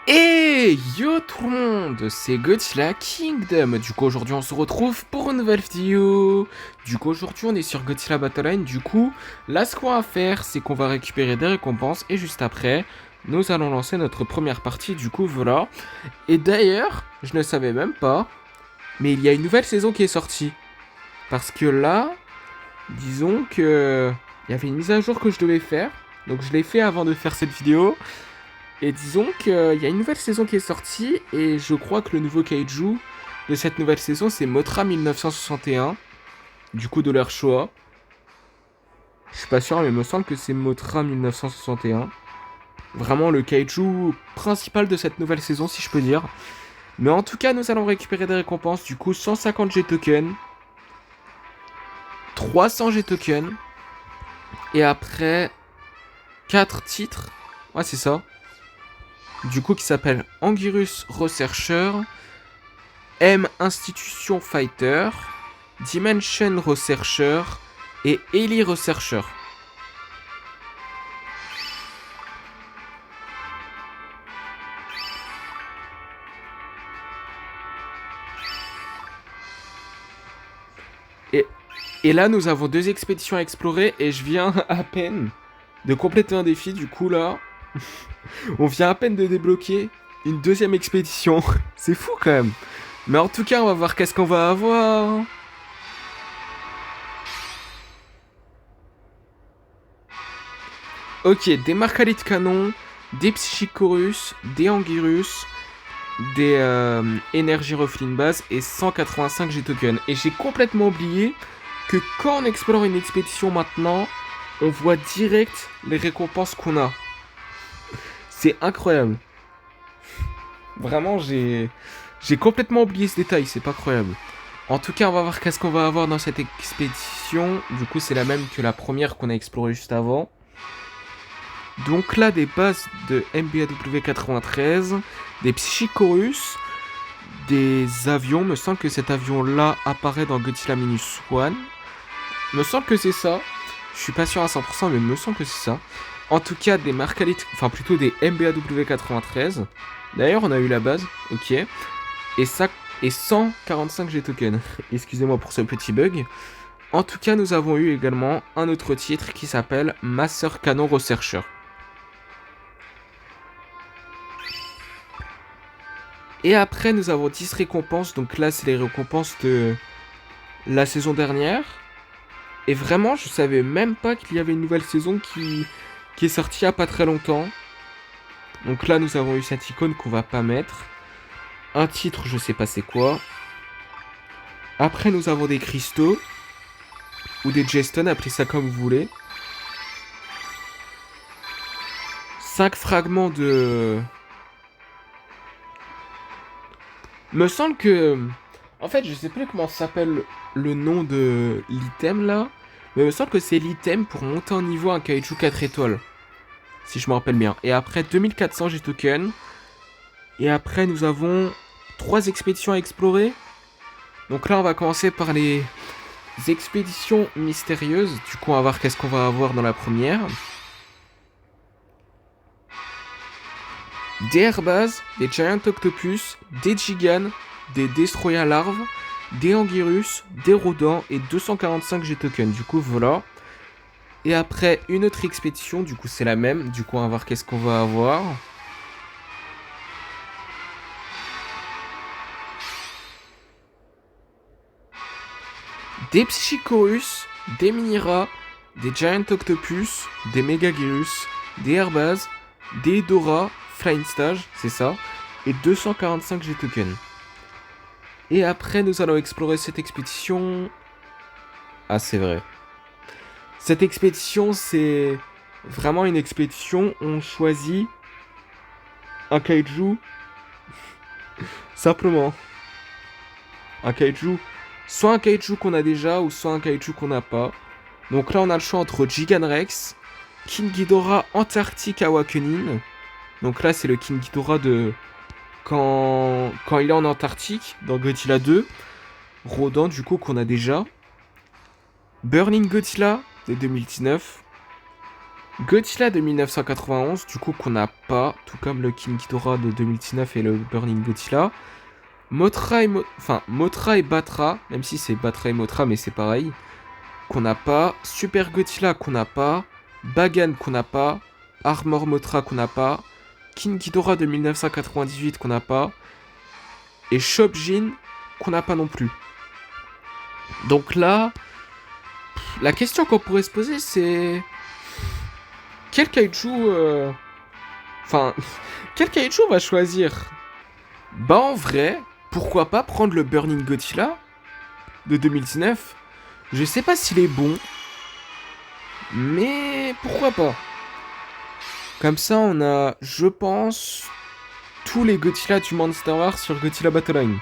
Et yo tout le monde, c'est Godzilla Kingdom. Du coup aujourd'hui on se retrouve pour une nouvelle vidéo. Du coup aujourd'hui on est sur Godzilla Battle Line. Du coup là ce qu'on va faire c'est qu'on va récupérer des récompenses. Et juste après nous allons lancer notre première partie. Du coup voilà. Et d'ailleurs je ne savais même pas, mais il y a une nouvelle saison qui est sortie. Parce que là, disons que il y avait une mise à jour que je devais faire. Donc je l'ai fait avant de faire cette vidéo. Et disons qu'il y a une nouvelle saison qui est sortie, et je crois que le nouveau kaiju de cette nouvelle saison, c'est Mothra 1961, du coup de leur choix. Je suis pas sûr, mais il me semble que c'est Mothra 1961. Vraiment le kaiju principal de cette nouvelle saison, si je peux dire. Mais en tout cas, nous allons récupérer des récompenses, du coup 150 G-tokens, 300 G-tokens, et après 4 titres, ouais c'est ça, du coup qui s'appelle Anguirus Researcher, M Institution Fighter, Dimension Researcher et Ellie Researcher. Et, et là, nous avons 2 expéditions à explorer et je viens à peine de compléter un défi. Du coup, là, on vient à peine de débloquer une 2e expédition. C'est fou quand même. Mais en tout cas, on va voir qu'est-ce qu'on va avoir. Ok, des Marcalites canon, des Psychicorus, des Anguirus, des énergies refline base et 185 G-tokens. Et j'ai complètement oublié que quand on explore une expédition maintenant, on voit direct les récompenses qu'on a. C'est incroyable. Vraiment, j'ai complètement oublié ce détail, c'est pas croyable. En tout cas, on va voir qu'est-ce qu'on va avoir dans cette expédition. Du coup, c'est la même que la première qu'on a explorée juste avant. Donc là, des bases de MBAW 93, des Psychicorus, des avions. Me semble que cet avion-là apparaît dans Godzilla Minus One. Me semble que c'est ça. Je suis pas sûr à 100%, mais me semble que c'est ça. En tout cas, des Marcalites, enfin plutôt des MBAW 93. D'ailleurs, on a eu la base, ok. Et ça, et 145 G-tokens. Excusez-moi pour ce petit bug. En tout cas, nous avons eu également un autre titre qui s'appelle Master Cannon Researcher. Et après, nous avons 10 récompenses. Donc là, c'est les récompenses de la saison dernière. Et vraiment, je savais même pas qu'il y avait une nouvelle saison qui est sortie il y a pas très longtemps. Donc là, nous avons eu cette icône qu'on va pas mettre. Un titre, je sais pas c'est quoi. Après, nous avons des cristaux. Ou des Jeston, appelez ça comme vous voulez. 5 fragments de... Me semble que... En fait, je sais plus comment s'appelle le nom de l'item là. Mais il me semble que c'est l'item pour monter en niveau un kaiju 4 étoiles. Si je me rappelle bien. Et après, 2400 G-tokens. Et après, nous avons 3 expéditions à explorer. Donc là, on va commencer par les expéditions mystérieuses. Du coup, on va voir qu'est-ce qu'on va avoir dans la première. Des Airbaz, des Giant Octopus, des Gigan, des Destroya larves, des Anguirus, des Rodents et 245 G-tokens. Du coup, voilà. Et après, une autre expédition. Du coup, c'est la même. Du coup, on va voir qu'est-ce qu'on va avoir. Des Psychicorus, des Minira, des Giant Octopus, des Megagirus, des Airbaz, des Dora, Flying Stage, c'est ça, et 245 G-tokens. Et après, nous allons explorer cette expédition. Ah, c'est vrai. Cette expédition, c'est vraiment une expédition où on choisit un kaiju. Simplement. Un kaiju. Soit un kaiju qu'on a déjà, ou soit un kaiju qu'on n'a pas. Donc là, on a le choix entre Giganrex, King Ghidorah Antarctic Awakening. Donc là, c'est le King Ghidorah de... Quand il est en Antarctique, dans Godzilla 2. Rodan, du coup, qu'on a déjà. Burning Godzilla, de 2019. Godzilla de 1991, du coup qu'on n'a pas, tout comme le King Ghidorah de 2019 et le Burning Godzilla. Mothra et Batra, même si c'est Batra et Mothra, mais c'est pareil, qu'on n'a pas. Super Godzilla qu'on n'a pas. Bagan qu'on n'a pas. Armor Mothra qu'on n'a pas. King Ghidorah de 1998 qu'on n'a pas. Et Shobjin qu'on n'a pas non plus. Donc là, la question qu'on pourrait se poser c'est... Quel kaiju... quel kaiju on va choisir? Bah en vrai, pourquoi pas prendre le Burning Godzilla de 2019? Je sais pas s'il est bon, mais pourquoi pas? Comme ça, on a, je pense, tous les Godzilla du Monster Wars sur Godzilla Battle Line.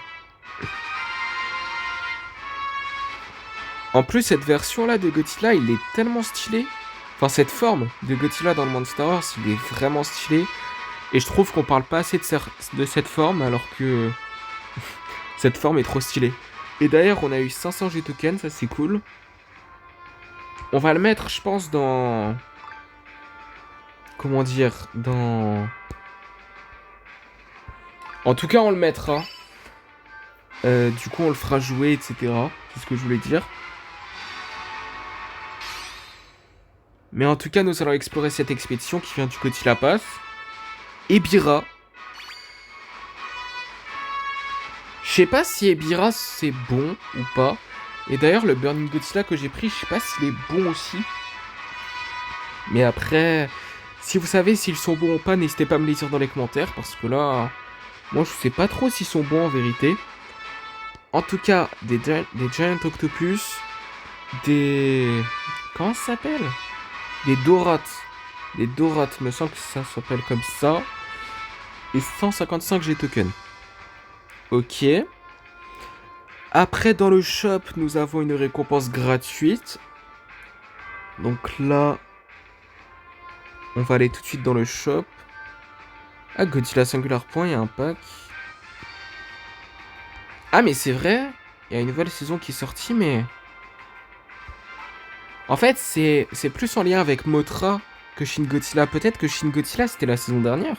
En plus, cette version-là de Godzilla, il est tellement stylé. Enfin, cette forme de Godzilla dans le Monster Wars, il est vraiment stylé. Et je trouve qu'on parle pas assez de cette forme, alors que cette forme est trop stylée. Et d'ailleurs, on a eu 500 G-tokens, ça c'est cool. On va le mettre, je pense, dans... Comment dire? Dans... En tout cas, on le mettra. Du coup, on le fera jouer, etc. C'est ce que je voulais dire. Mais en tout cas, nous allons explorer cette expédition qui vient du Godzilla Pass. Ebirah. Je sais pas si Ebirah c'est bon ou pas. Et d'ailleurs, le Burning Godzilla que j'ai pris, je sais pas s'il est bon aussi. Mais après, si vous savez s'ils sont bons ou pas, n'hésitez pas à me les dire dans les commentaires. Parce que là, moi je sais pas trop s'ils sont bons en vérité. En tout cas, des Giant Octopus. Des... Comment ça s'appelle? Des Dorats. Des Dorats, me semble que ça s'appelle comme ça. Et 155 G-tokens. Ok. Après, dans le shop, nous avons une récompense gratuite. Donc là, on va aller tout de suite dans le shop. Ah, Godzilla Singular Point, il y a un pack. Ah, mais c'est vrai, il y a une nouvelle saison qui est sortie, mais... En fait, c'est plus en lien avec Mothra que Shin Godzilla. Peut-être que Shin Godzilla, c'était la saison dernière.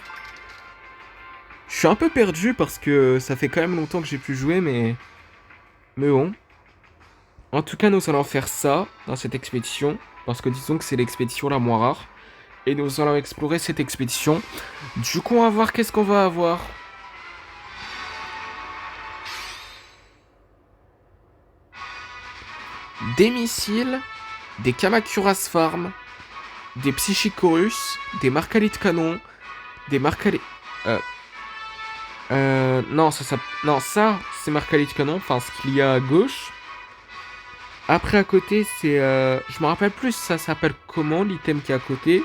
Je suis un peu perdu parce que ça fait quand même longtemps que j'ai pu jouer, mais... Mais bon. En tout cas, nous allons faire ça dans cette expédition. Parce que disons que c'est l'expédition la moins rare. Et nous allons explorer cette expédition. Du coup, on va voir qu'est-ce qu'on va avoir. Des missiles, des Kamacuras Farm, des Psychicorus, des Marcalites Canon, des Marcalites... non, ça, c'est Marcalite Canon, enfin, ce qu'il y a à gauche. Après, à côté, c'est... je me rappelle plus, ça s'appelle comment, l'item qui est à côté.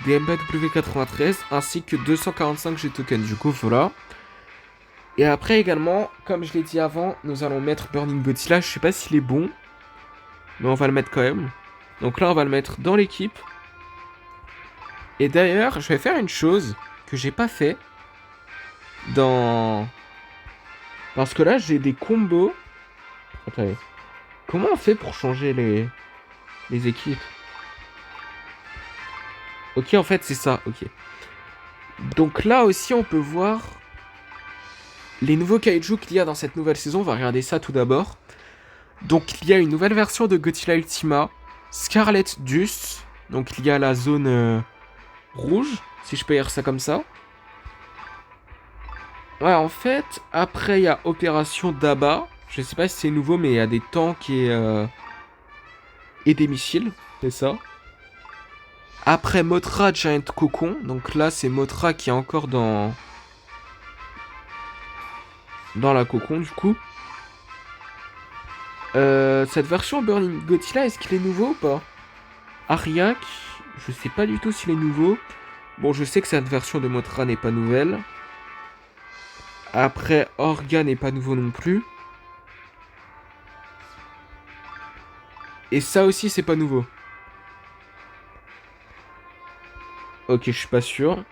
Des MBW93, ainsi que 245 G-tokens, du coup, voilà. Et après, également, comme je l'ai dit avant, nous allons mettre Burning Godzilla. Je sais pas s'il est bon, mais on va le mettre quand même. Donc là, on va le mettre dans l'équipe. Et d'ailleurs, je vais faire une chose que j'ai pas fait. Parce que là, j'ai des combos. Attendez. Comment on fait pour changer les équipes? Ok, en fait, c'est ça. Ok. Donc là aussi, on peut voir les nouveaux kaiju qu'il y a dans cette nouvelle saison. On va regarder ça tout d'abord. Donc, il y a une nouvelle version de Godzilla Ultima. Scarlet Dust. Donc, il y a la zone rouge, si je peux dire ça comme ça. Ouais, en fait, après, il y a Opération Daba. Je sais pas si c'est nouveau, mais il y a des tanks et des missiles. C'est ça. Après, Mothra Giant Cocon. Donc là, c'est Mothra qui est encore dans la cocon, du coup. Cette version Burning Godzilla, est-ce qu'il est nouveau ou pas? Ariak, je sais pas du tout s'il est nouveau. Bon, je sais que cette version de Mothra n'est pas nouvelle. Après, Orga n'est pas nouveau non plus. Et ça aussi, c'est pas nouveau. Ok, je suis pas sûr.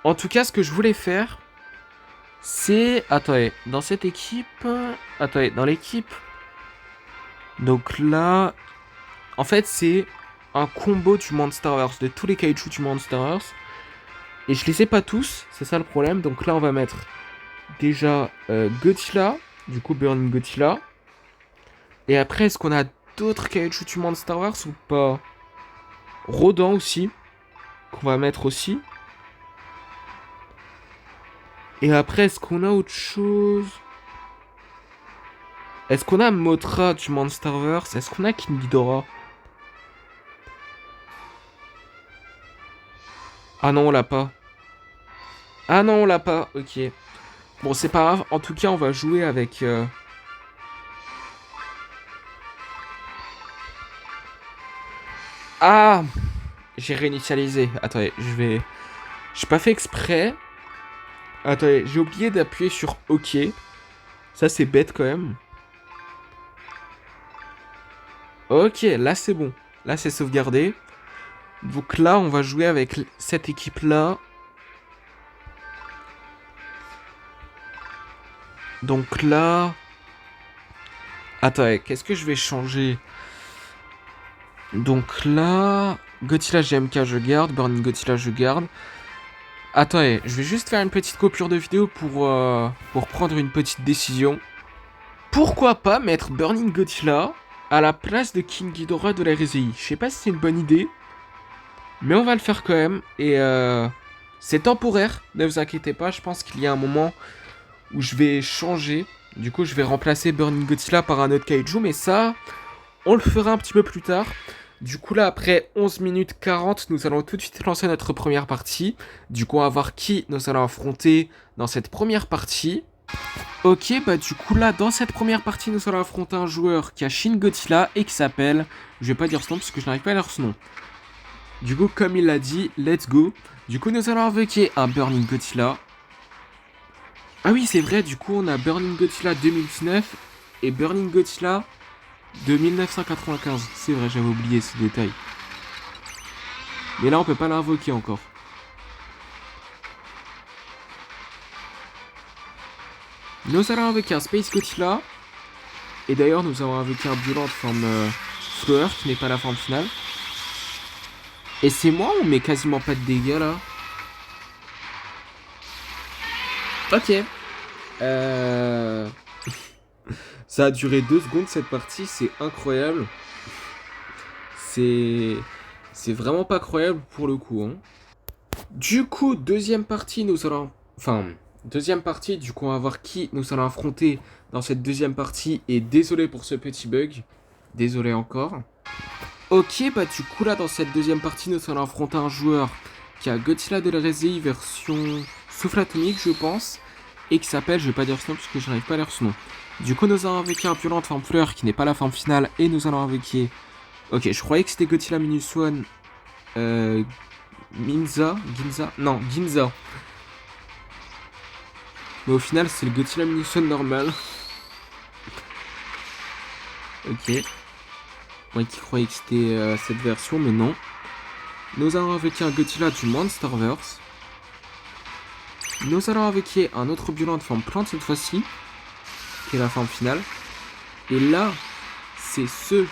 En tout cas, ce que je voulais faire, c'est... Attendez, dans cette équipe... Attendez, dans l'équipe... Donc là... En fait, c'est un combo du Monsterverse, de tous les kaiju du Monsterverse. Et je les ai pas tous, c'est ça le problème. Donc là, on va mettre déjà Godzilla, du coup Burning Godzilla. Et après, est-ce qu'on a d'autres kaiju du Monsterverse ou pas? Rodan aussi, qu'on va mettre aussi. Et après, est-ce qu'on a autre chose? Est-ce qu'on a Mothra du Monsterverse? Est-ce qu'on a King Ghidorah? Ah non, on l'a pas. Ah non, on l'a pas, ok. Bon, c'est pas grave, en tout cas, on va jouer avec... Ah! J'ai réinitialisé. Attendez, je vais... J'ai pas fait exprès. Attendez, j'ai oublié d'appuyer sur OK. Ça, c'est bête quand même. Ok, là, c'est bon. Là, c'est sauvegardé. Donc là, on va jouer avec cette équipe-là. Donc là... Attendez, qu'est-ce que je vais changer? Donc là... Godzilla GMK, je garde. Burning Godzilla, je garde. Attendez, je vais juste faire une petite coupure de vidéo pour prendre une petite décision. Pourquoi pas mettre Burning Godzilla à la place de King Ghidorah de la RSI? Je sais pas si c'est une bonne idée, mais on va le faire quand même. Et c'est temporaire, ne vous inquiétez pas. Je pense qu'il y a un moment où je vais changer. Du coup, je vais remplacer Burning Godzilla par un autre kaiju, mais ça, on le fera un petit peu plus tard. Du coup là, après 11 minutes 40, nous allons tout de suite lancer notre première partie. Du coup, on va voir qui nous allons affronter dans cette première partie. Ok, bah du coup là, dans cette première partie, nous allons affronter un joueur qui a Shin Godzilla et qui s'appelle... Je vais pas dire son nom parce que je n'arrive pas à lire son nom. Du coup, comme il l'a dit, let's go. Du coup, nous allons invoquer un Burning Godzilla. Ah oui, c'est vrai, du coup, on a Burning Godzilla 2019 et Burning Godzilla de 1995. C'est vrai, j'avais oublié ce détail. Mais là, on peut pas l'invoquer encore. Nous allons invoquer un Space Godzilla. Et d'ailleurs, nous avons invoqué un Violent de forme fleur qui n'est pas la forme finale. Et c'est moi, on met quasiment pas de dégâts là. Ok. Ça a duré 2 secondes cette partie, c'est incroyable. C'est vraiment pas croyable pour le coup. Hein. Du coup, deuxième partie, nous allons... Enfin, deuxième partie, du coup, on va voir qui nous allons affronter dans cette deuxième partie. Et désolé pour ce petit bug. Désolé encore. Ok, bah du coup, là, dans cette deuxième partie, nous allons affronter un joueur qui a Godzilla de la RSI version souffle atomique, je pense. Et qui s'appelle, je vais pas dire son nom parce que je n'arrive pas à lire son nom. Du coup, nous allons invoquer un violent de forme fleur qui n'est pas la forme finale. Et nous allons invoquer... Ok, je croyais que c'était Godzilla Minus One. Ginza. Non, Ginza. Mais au final, c'est le Godzilla Minus One normal. Ok. Moi qui croyais que c'était cette version, mais non. Nous allons invoquer un Godzilla du Monsterverse. Nous allons invoquer un autre violent de forme plante cette fois-ci. Qui est la forme finale. Et là, c'est ce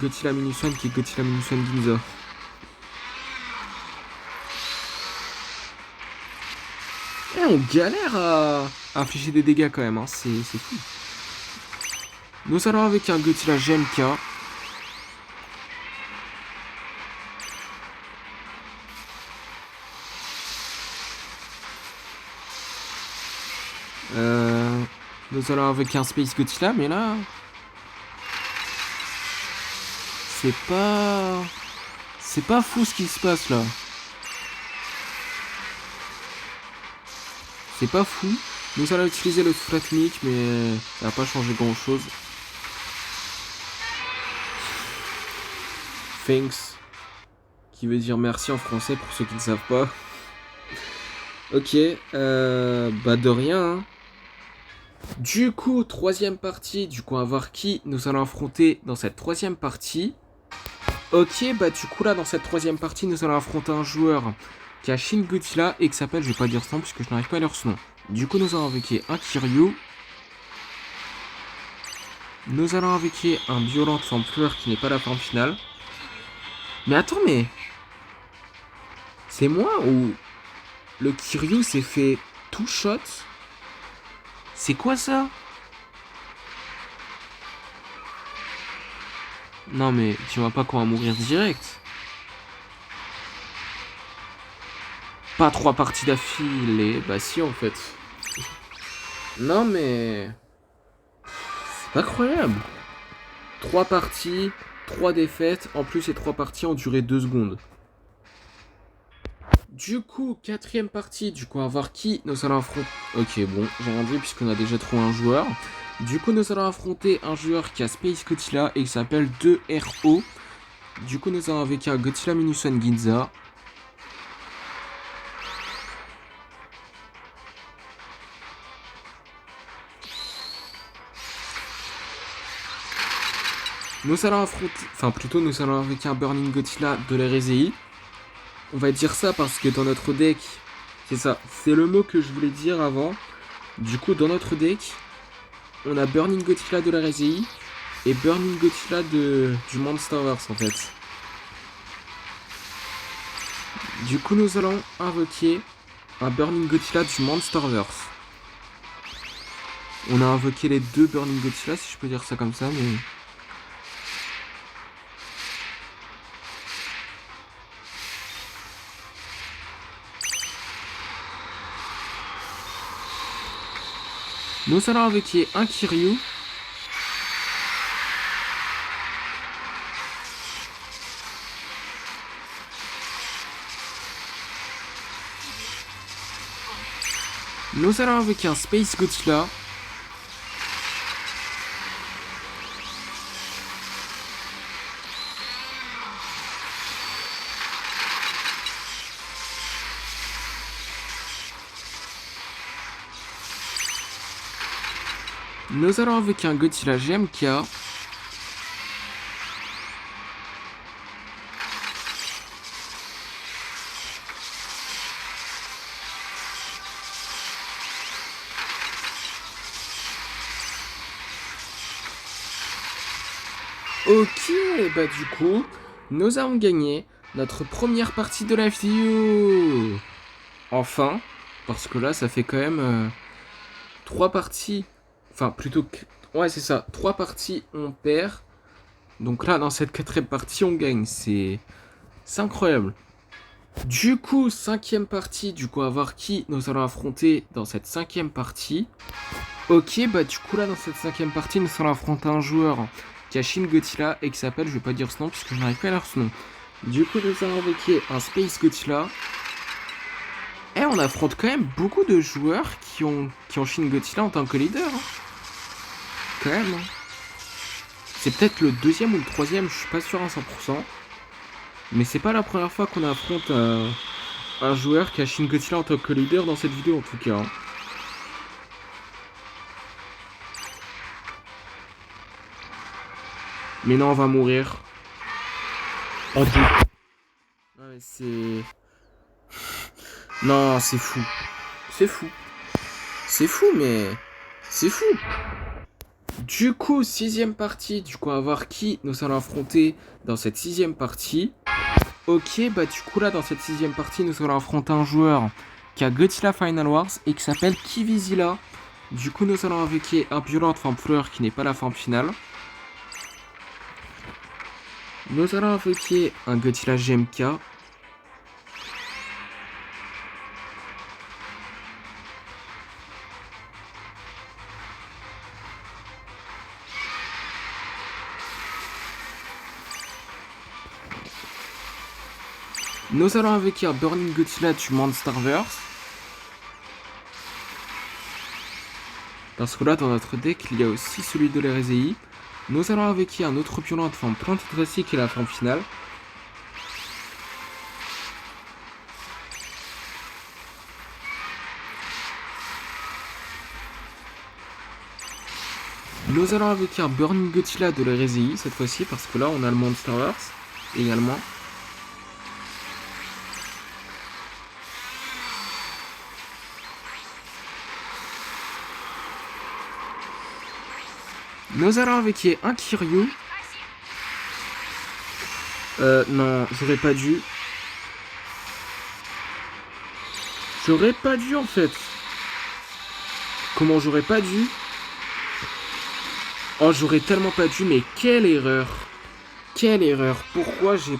Godzilla Minus One qui est Godzilla Minus One Ginza. Et on galère à infliger des dégâts quand même, hein. C'est fou. Nous allons avec un Godzilla GMK. Nous allons avec un Space Godzilla, mais là... C'est pas fou ce qui se passe là. C'est pas fou. Nous allons utiliser le souffle atomique, mais ça va pas changer grand chose. Thanks. Qui veut dire merci en français pour ceux qui ne savent pas. Ok, bah de rien. Hein. Du coup, troisième partie, du coup on va voir qui nous allons affronter dans cette troisième partie. Ok, bah du coup là dans cette troisième partie, nous allons affronter un joueur qui a Shin Godzilla et qui s'appelle, je vais pas dire son nom puisque je n'arrive pas à lire son nom. Du coup nous allons invoquer un Kiryu. Nous allons invoquer un violent de forme fleur qui n'est pas la forme finale. Mais attends, mais... C'est moi ou... Le Kiryu s'est fait two shot? C'est quoi ça? Non mais tu vois pas qu'on va mourir direct. Pas 3 parties d'affilée. Bah si en fait. Non mais... C'est incroyable. 3 parties, 3 défaites. En plus ces 3 parties ont duré 2 secondes. Du coup, quatrième partie. Du coup, on va voir qui nous allons affronter. Ok, bon, j'ai rien dit puisqu'on a déjà trouvé un joueur. Du coup, nous allons affronter un joueur qui a Space Godzilla et qui s'appelle 2RO. Du coup, nous allons avec un Godzilla Minuson Ginza. Nous allons affronter... Enfin, plutôt, nous allons avec un Burning Godzilla de l'RSI. On va dire ça parce que dans notre deck... C'est ça, c'est le mot que je voulais dire avant. Du coup, dans notre deck, on a Burning Godzilla de l'RSI et Burning Godzilla du Monsterverse, en fait. Du coup, nous allons invoquer un Burning Godzilla du Monsterverse. On a invoqué les deux Burning Godzilla, si je peux dire ça comme ça, mais... Nous allons invoquer un Kiryu. Nous allons invoquer un Space Godzilla. Nous allons invoquer un Godzilla GMK. Ok, bah du coup, nous avons gagné notre première partie de la vidéo. Enfin, parce que là, ça fait quand même 3 parties. Enfin, plutôt que... Ouais, c'est ça. 3 parties, on perd. Donc là, dans cette quatrième partie, on gagne. C'est incroyable. Du coup, cinquième partie. Du coup, à voir qui nous allons affronter dans cette cinquième partie. Ok, bah du coup, là, dans cette cinquième partie, nous allons affronter un joueur qui a Shin Godzilla et qui s'appelle, je vais pas dire ce nom puisque je n'arrive pas à lire ce nom. Du coup, nous allons invoquer un Space Godzilla. Et on affronte quand même beaucoup de joueurs qui ont Shin Godzilla en tant que leader. Hein. Quand même. Hein. C'est peut-être le deuxième ou le troisième, je suis pas sûr à 100%. Mais c'est pas la première fois qu'on affronte un joueur qui a Shin Godzilla en tant que leader dans cette vidéo en tout cas. Hein. Mais non, on va mourir. En deux. Ouais, c'est... Non, c'est fou. C'est fou. C'est fou, mais... C'est fou. Du coup, sixième partie. Du coup, on va voir qui nous allons affronter dans cette sixième partie. Ok, bah du coup, là, dans cette sixième partie, nous allons affronter un joueur qui a Godzilla Final Wars et qui s'appelle Kivizilla. Du coup, nous allons invoquer un Violent Forme Fleur qui n'est pas la forme finale. Nous allons invoquer un Godzilla GMK. Nous allons invoquer un Burning Godzilla du Monsterverse. Parce que là, dans notre deck, il y a aussi celui de l'RSI. Nous allons invoquer un autre violent de forme Planted Dressy qui est la forme finale. Nous allons invoquer un Burning Godzilla de l'RSI cette fois-ci, parce que là, on a le Monsterverse également. Nous allons invoquer un Kiryu. Non, j'aurais pas dû. J'aurais pas dû, en fait. Comment j'aurais pas dû? Oh, j'aurais tellement pas dû, mais quelle erreur. Quelle erreur. Pourquoi j'ai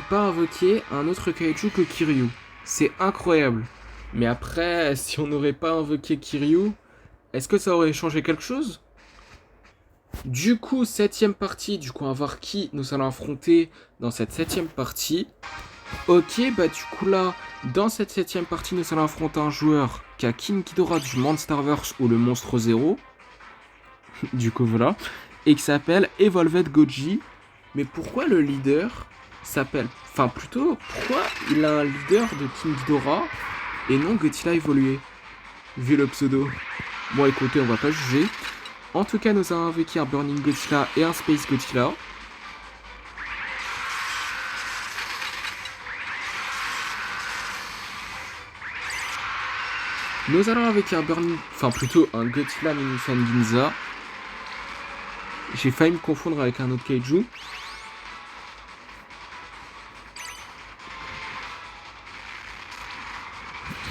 pas invoqué un autre kaiju que Kiryu? C'est incroyable. Mais après, si on n'aurait pas invoqué Kiryu, est-ce que ça aurait changé quelque chose? Du coup, septième partie, du coup, on va voir qui nous allons affronter dans cette septième partie. Ok, bah du coup là, dans cette septième partie, nous allons affronter un joueur qui a King Ghidorah du Monsterverse ou le Monstre Zéro. Du coup voilà. Et qui s'appelle Evolved Goji. Mais pourquoi le leader s'appelle... Enfin plutôt, pourquoi il a un leader de King Ghidorah et non Godzilla évolué? Vu le pseudo. Bon écoutez, on va pas juger. En tout cas, nous avons invoqué un Burning Godzilla et un Space Godzilla. Nous allons avec un Burning... Enfin plutôt un Godzilla Minifan Ginza. J'ai failli me confondre avec un autre kaiju.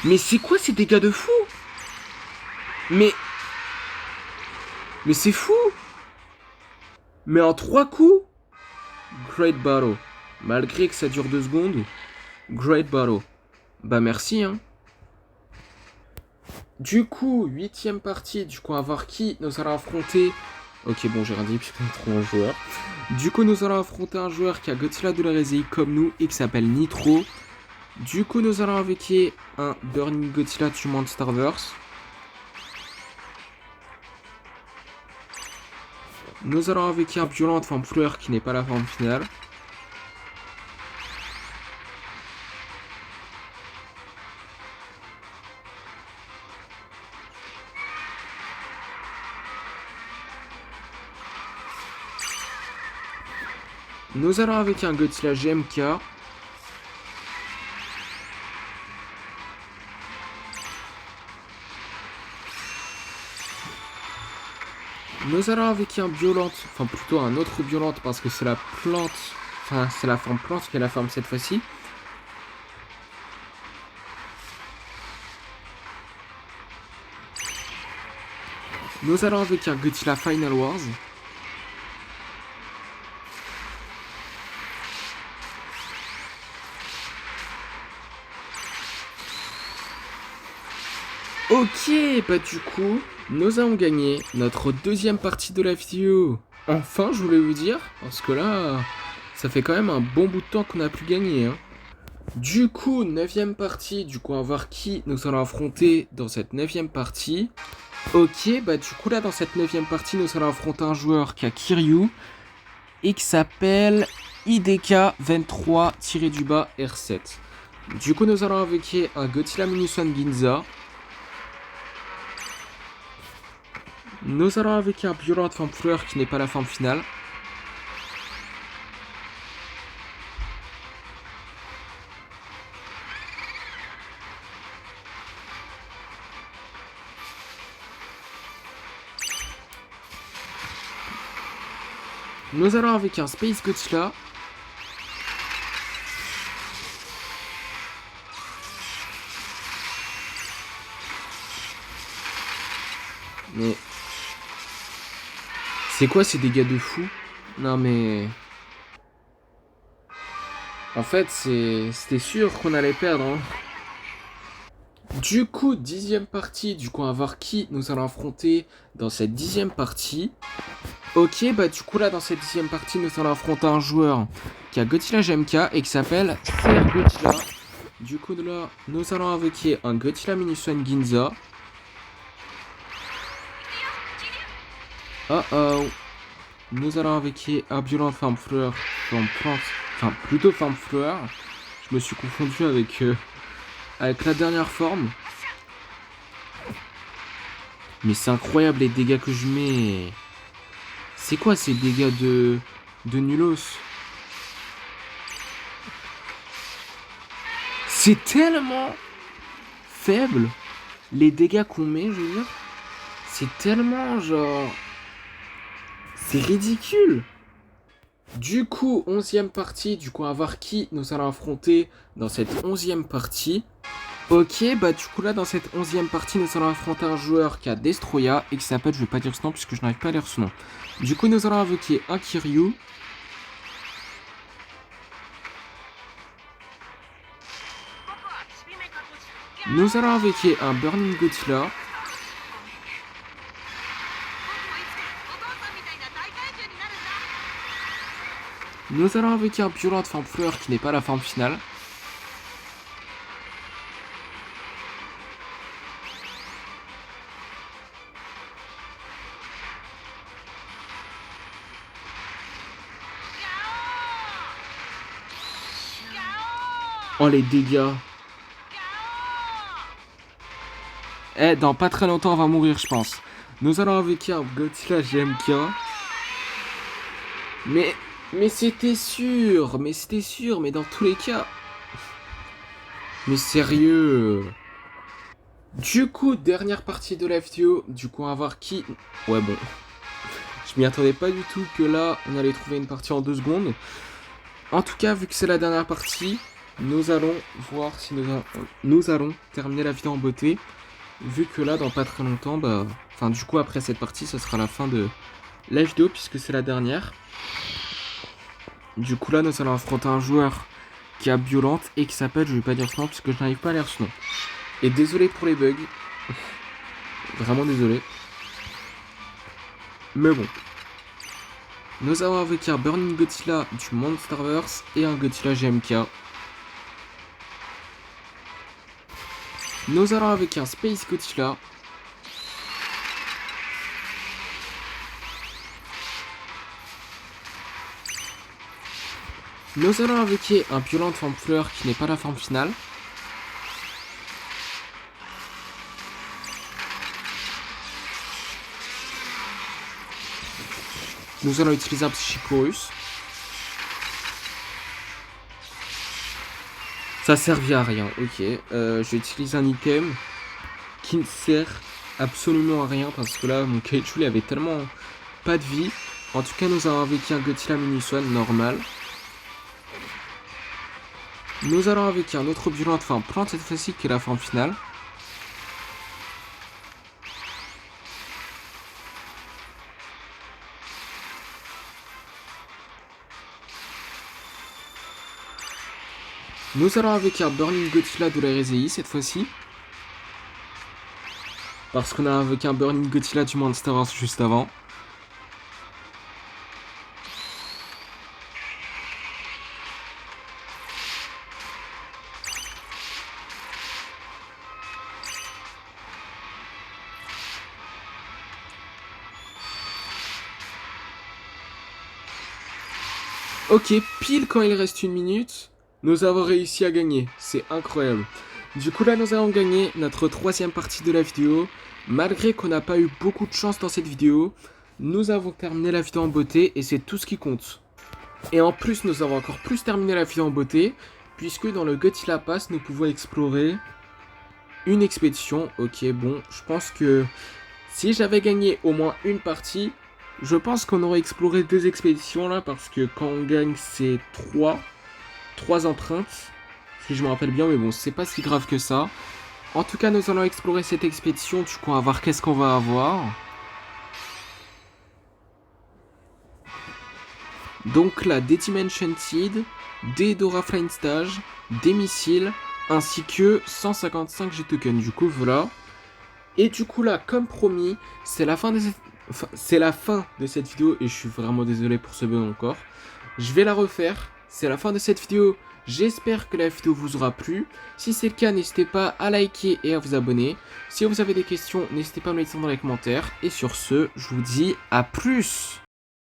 Mais c'est quoi ces dégâts de fou? Mais c'est fou! Mais en 3 coups? Great Battle. Malgré que ça dure 2 secondes. Great Battle. Bah merci hein. Du coup, 8ème partie, du coup on va voir qui nous allons affronter. Ok bon j'ai rien dit puisqu'on trouve un joueur. Du coup nous allons affronter un joueur qui a Godzilla de la Réseille comme nous et qui s'appelle Nitro. Du coup nous allons invoquer un Burning Godzilla du Monsterverse. Nous allons invoquer un Violent forme fleur qui n'est pas la forme finale. Nous allons avec un Godzilla GMK. Nous allons avec un Violente, enfin plutôt un autre Violente parce que c'est la plante, enfin c'est la forme plante qui est la forme cette fois-ci. Nous allons avec un Godzilla Final Wars. Ok, bah du coup, nous avons gagné notre deuxième partie de la vidéo. Enfin, je voulais vous dire, parce que là, ça fait quand même un bon bout de temps qu'on a pu gagner. Hein. Du coup, 9ème partie, du coup, on va voir qui nous allons affronter dans cette 9ème partie. Ok, bah du coup là, dans cette 9ème partie, nous allons affronter un joueur qui a Kiryu et qui s'appelle IDK23-R7. Du coup, nous allons invoquer un Godzilla Minuswan Ginza. Nous allons avec un Violent forme fleur qui n'est pas la forme finale. Nous allons avec un Space Godzilla. Mais... c'est quoi ces dégâts de fou? Non mais... en fait, c'était sûr qu'on allait perdre. Hein. Du coup, 10ème partie, du coup, on va voir qui nous allons affronter dans cette 10ème partie. Ok, bah du coup là, dans cette 10ème partie, nous allons affronter un joueur qui a Godzilla GMK et qui s'appelle Ser Godzilla. Du coup là, nous allons invoquer un Godzilla Minuswan Ginza. Oh oh. Nous allons invoquer un Violent forme fleur, forme plante, enfin plutôt forme fleur. Je me suis confondu avec la dernière forme. Mais c'est incroyable les dégâts que je mets. C'est quoi ces dégâts de nulos? C'est tellement faible les dégâts qu'on met, je veux dire. C'est tellement genre... c'est ridicule. Du coup, 11e partie, du coup, on va voir qui nous allons affronter dans cette 11e partie. Ok, bah du coup là, dans cette 11e partie, nous allons affronter un joueur qui a Destroya et qui s'appelle, je vais pas dire ce nom puisque je n'arrive pas à lire ce nom. Du coup, nous allons invoquer un Kiryu. Nous allons invoquer un Burning Godzilla. Nous allons invoquer un Violent Forme Fleur qui n'est pas la forme finale. Oh les dégâts. Eh, dans pas très longtemps on va mourir je pense. Nous allons invoquer un Godzilla GMK. Mais c'était sûr, mais dans tous les cas. Mais sérieux. Du coup, dernière partie de la vidéo, du coup on va voir qui... Ouais bon, je m'y attendais pas du tout que là on allait trouver une partie en 2 secondes. En tout cas, vu que c'est la dernière partie, nous allons voir si nous allons terminer la vidéo en beauté. Vu que là, dans pas très longtemps, bah... Enfin, du coup, après cette partie, ce sera la fin de la vidéo, puisque c'est la dernière. Du coup, là, nous allons affronter un joueur qui a Violente et qui s'appelle, je vais pas dire ce nom, puisque je n'arrive pas à lire ce nom. Et désolé pour les bugs. Vraiment désolé. Mais bon. Nous avons avec un Burning Godzilla du Monsterverse et un Godzilla GMK. Nous allons avec un Space Godzilla. Nous allons invoquer un Violent Forme Fleur qui n'est pas la forme finale. Nous allons utiliser un Psychicorus. Ça servit à rien, ok. J'utilise un item qui ne sert absolument à rien parce que là, mon Kaiju il avait tellement pas de vie. En tout cas, nous avons invoqué un Godzilla Mini-Swan normal. Nous allons avec un autre violent de forme plante cette fois-ci qui est la forme finale. Nous allons avec un Burning Godzilla de la RZI cette fois-ci. Parce qu'on a invoqué un Burning Godzilla du Monsterverse juste avant. Ok, pile quand il reste 1 minute, nous avons réussi à gagner. C'est incroyable. Du coup là, nous avons gagné notre 3e partie de la vidéo. Malgré qu'on n'a pas eu beaucoup de chance dans cette vidéo, nous avons terminé la vidéo en beauté et c'est tout ce qui compte. Et en plus, nous avons encore plus terminé la vidéo en beauté, puisque dans le Godzilla Pass, nous pouvons explorer une expédition. Ok, bon, je pense que si j'avais gagné au moins une partie, je pense qu'on aurait exploré 2 expéditions là, parce que quand on gagne, c'est 3 empreintes, si je me rappelle bien, mais bon, c'est pas si grave que ça. En tout cas, nous allons explorer cette expédition, du coup, on va voir qu'est-ce qu'on va avoir. Donc là, des Dimension Seed, des Dora Flying Stage, des missiles, ainsi que 155 G-Tokens. Du coup, voilà. Et du coup là, comme promis, c'est la fin de cette vidéo et je suis vraiment désolé pour ce bug encore. Je vais la refaire, c'est la fin de cette vidéo. J'espère que la vidéo vous aura plu. Si c'est le cas, n'hésitez pas à liker et à vous abonner. Si vous avez des questions, n'hésitez pas à me les laisser dans les commentaires. Et sur ce, je vous dis à plus.